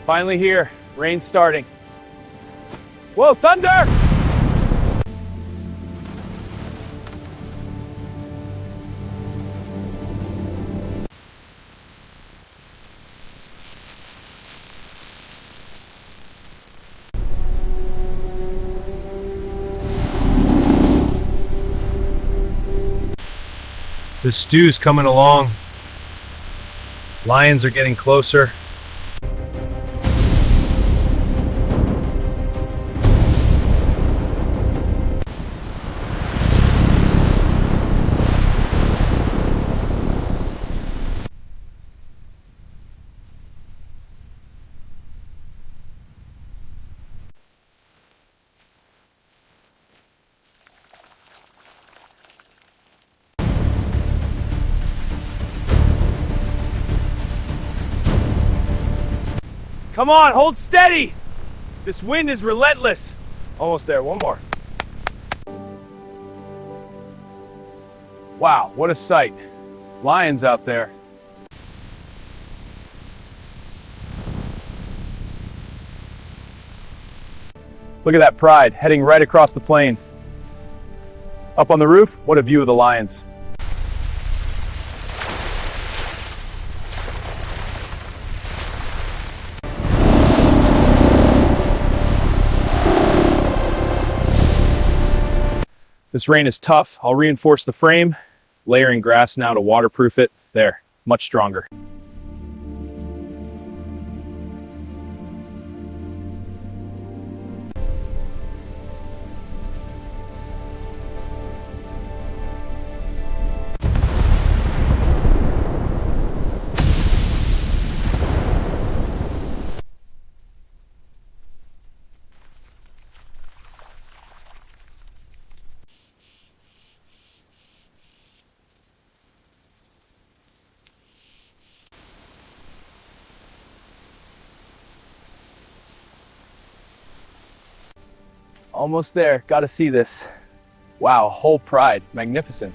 Finally here, rain's starting. Whoa, thunder! The stew's coming along. Lions are getting closer. Come on, hold steady! This wind is relentless. Almost there, one more. Wow, what a sight. Lions out there. Look at that pride, heading right across the plain. Up on the roof, what a view of the lions. This rain is tough. I'll reinforce the frame, layering grass now to waterproof it. There, much stronger. Almost there, gotta see this. Wow, whole pride, magnificent.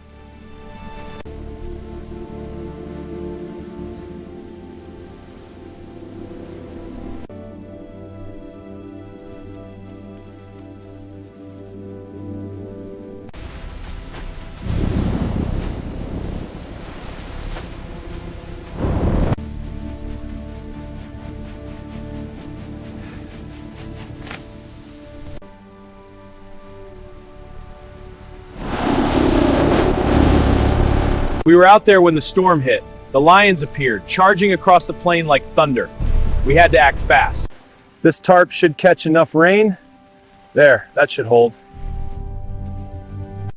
We were out there when the storm hit. The lions appeared, charging across the plain like thunder. We had to act fast. This tarp should catch enough rain. There, that should hold.